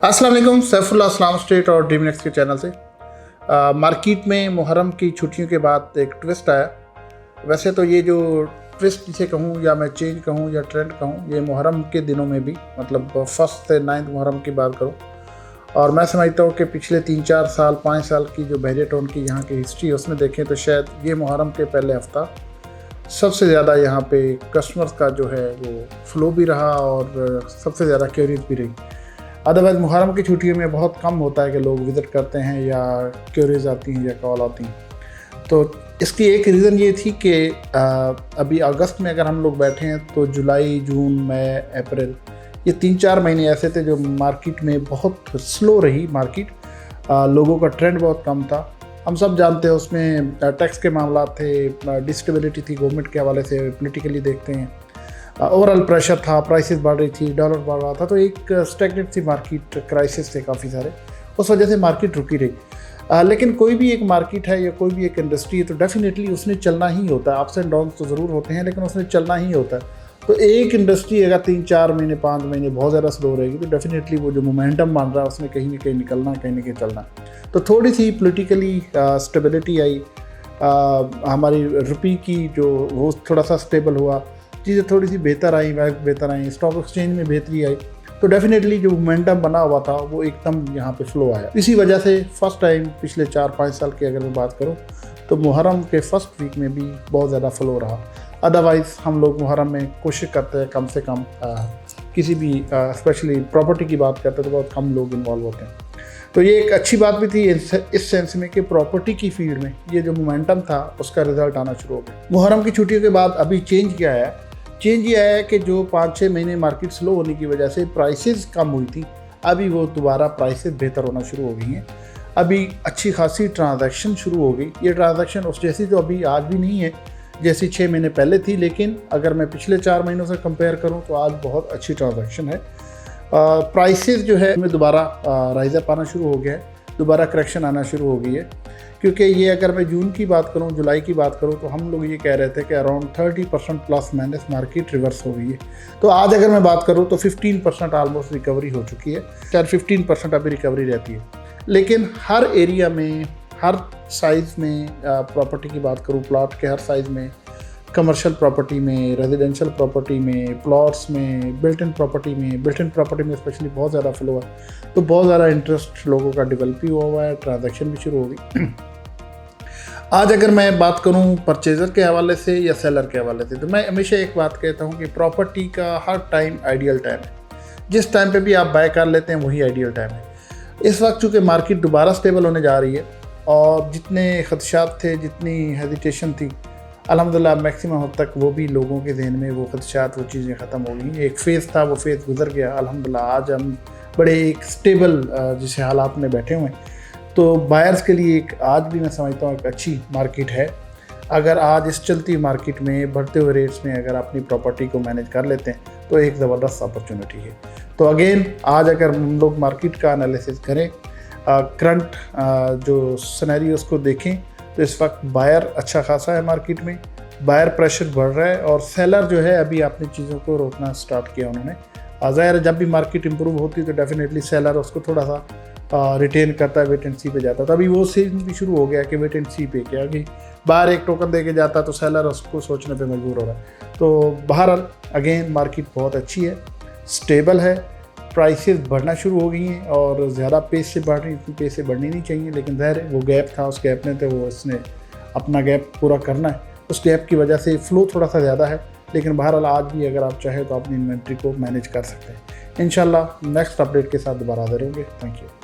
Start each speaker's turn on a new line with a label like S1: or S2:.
S1: अस्सलाम वालेकुम, सैफुल्लाह इस्लाम स्टेट और ड्रीम नेक्स्ट के चैनल से। मार्केट में मुहर्रम की छुट्टियों के बाद एक ट्विस्ट आया। वैसे तो ये जो ट्विस्ट जिसे कहूँ या मैं चेंज कहूँ या ट्रेंड कहूँ, ये मुहर्रम के दिनों में भी, मतलब 1 से 9 मुहर्रम की बात करूँ, और मैं समझता हूँ कि पिछले 3-4 साल 5 साल की जो बहरेटोन की यहाँ की हिस्ट्री है उसमें देखें तो शायद ये मुहर्रम के पहले हफ्ता सबसे ज़्यादा यहाँ पे कस्टमर्स का जो है वो फ्लो भी रहा और सबसे ज़्यादा क्यूरीज भी रही। अदरवाइज़ मुहर्रम की छुट्टियों में बहुत कम होता है कि लोग विज़िट करते हैं या क्यूरीज आती हैं या कॉल आती हैं। तो इसकी एक रीज़न ये थी कि अभी अगस्त में अगर हम लोग बैठे हैं तो जुलाई, जून, मई, अप्रैल, ये 3-4 महीने ऐसे थे जो मार्केट में बहुत स्लो रही मार्केट। लोगों का ट्रेंड बहुत कम था। हम सब जानते हैं उसमें टैक्स के मामला थे, डिस्टेबिलिटी थी गवर्नमेंट के हवाले से, पॉलिटिकली देखते हैं, ओवरऑल प्रेशर था, प्राइसेस बढ़ रही थी, डॉलर बढ़ रहा था, तो एक स्टैग्नेंट सी मार्केट, क्राइसिस थे काफ़ी सारे, उस वजह से मार्केट रुकी रही। लेकिन कोई भी एक मार्केट है या कोई भी एक इंडस्ट्री है तो डेफिनेटली उसने चलना ही होता है। अप्स एंड डाउन्स तो ज़रूर होते हैं लेकिन उसने चलना ही होता है। तो एक इंडस्ट्री अगर 3-4 महीने 5 महीने बहुत ज़्यादा स्लो रहेगी तो डेफिनेटली वो जो मोमेंटम बन रहा है उसने कहीं ना कहीं निकलना, कहीं ना कहीं चलना। तो थोड़ी सी पॉलिटिकली स्टेबिलिटी आई, हमारी रुपये की जो वो थोड़ा सा स्टेबल हुआ, चीज़ें थोड़ी सी बेहतर आई, स्टॉक एक्सचेंज में बेहतरी आई, तो डेफिनेटली जो मोमेंटम बना हुआ था वो एकदम यहाँ पे फ्लो आया। इसी वजह से फर्स्ट टाइम पिछले 4-5 साल की अगर मैं बात करूँ तो मुहर्रम के फर्स्ट वीक में भी बहुत ज़्यादा फ्लो रहा। अदरवाइज़ हम लोग मुहर्रम में कोशिश करते हैं कम से कम किसी भी स्पेशली प्रॉपर्टी की बात करते हैं तो बहुत कम लोग इन्वॉल्व होते हैं। तो ये एक अच्छी बात भी थी इस सेंस में कि प्रॉपर्टी की फील्ड में ये जो मोमेंटम था उसका रिजल्ट आना शुरू हो गया। मुहर्रम की छुट्टियों के बाद अभी चेंज क्या है? चेंज ये है कि जो 5-6 महीने मार्केट स्लो होने की वजह से प्राइसेस कम हुई थी, अभी वो दोबारा प्राइसेस बेहतर होना शुरू हो गई हैं। अभी अच्छी खासी ट्रांजैक्शन शुरू हो गई। ये ट्रांजैक्शन उस जैसी तो अभी आज भी नहीं है जैसी 6 महीने पहले थी, लेकिन अगर मैं पिछले 4 महीनों से कंपेयर करूं तो आज बहुत अच्छी ट्रांजैक्शन है। प्राइसेस जो है में दोबारा राइज अप आना शुरू हो गया है, दोबारा करेक्शन आना शुरू हो गई है। क्योंकि ये अगर मैं जून की बात करूं, जुलाई की बात करूं तो हम लोग ये कह रहे थे कि around 30% plus minus market reverse हो गई है। तो आज अगर मैं बात करूं तो 15% ऑलमोस्ट रिकवरी हो चुकी है। शायद 15% अभी रिकवरी रहती है, लेकिन हर एरिया में, हर साइज़ में, प्रॉपर्टी की बात करूँ प्लॉट के हर साइज़ में, कमर्शियल प्रॉपर्टी में, रेजिडेंशियल प्रॉपर्टी में, प्लॉट्स में, बिल्ट इन प्रॉपर्टी में स्पेशली बहुत ज़्यादा फ्लो है। तो बहुत ज़्यादा इंटरेस्ट लोगों का डेवलप भी हुआ है, ट्रांजैक्शन भी शुरू हो गई। आज अगर मैं बात करूं परचेज़र के हवाले से या सेलर के हवाले से, तो मैं हमेशा एक बात कहता हूं कि प्रॉपर्टी का हर टाइम आइडियल टाइम है। जिस टाइम पे भी आप बाय कर लेते हैं वही आइडियल टाइम है। इस वक्त चूँकि मार्केट दोबारा स्टेबल होने जा रही है और जितने खदशात थे, जितनी हेजिटेशन थी, अल्हम्दुलिल्लाह मैक्सिमम हद तक वो भी लोगों के जहन में वो खदशात, वो चीज़ें ख़त्म हो गई। एक फ़ेज़ था, वो फ़ेज़ गुजर गया। अल्हम्दुलिल्लाह आज हम बड़े एक स्टेबल जिसे हालात में बैठे हुए हैं। तो बायर्स के लिए एक आज भी मैं समझता हूँ एक अच्छी मार्केट है। अगर आज इस चलती मार्केट में बढ़ते हुए रेट्स में अगर अपनी प्रॉपर्टी को मैनेज कर लेते हैं तो एक ज़बरदस्त अपॉर्चुनिटी है। तो अगेन आज अगर हम लोग मार्केट का एनालिसिस करें, करंट जो सिनेरियोस को देखें तो इस वक्त बायर अच्छा खासा है मार्केट में, बायर प्रेशर बढ़ रहा है और सेलर जो है अभी अपनी चीज़ों को रोकना स्टार्ट किया उन्होंने। ज़ाहिर है जब भी मार्केट इंप्रूव होती है तो डेफिनेटली सेलर उसको थोड़ा सा रिटेन करता है, वेट एंड सी पे जाता है। तो अभी वो सीन भी शुरू हो गया कि वेट एंड सी पे क्या कि बाहर एक टोकन दे के जाता तो सेलर उसको सोचने पे मजबूर हो रहा है। तो बहरहाल अगेन मार्केट बहुत अच्छी है, स्टेबल है, प्राइसेस बढ़ना शुरू हो गई हैं और ज़्यादा पेस से बढ़ रही, इतनी पेस से बढ़नी नहीं चाहिए, लेकिन ज़ाहिर वो गैप था, उस गैप में तो वो इसने अपना गैप पूरा करना है। उस गैप की वजह से फ़्लो थोड़ा सा ज़्यादा है, लेकिन बहरहाल आज भी अगर आप चाहें तो अपनी इन्वेंट्री को मैनेज कर सकते हैं। इंशाल्लाह नेक्स्ट अपडेट के साथ दोबारा हाज़िर होंगे। Thank you.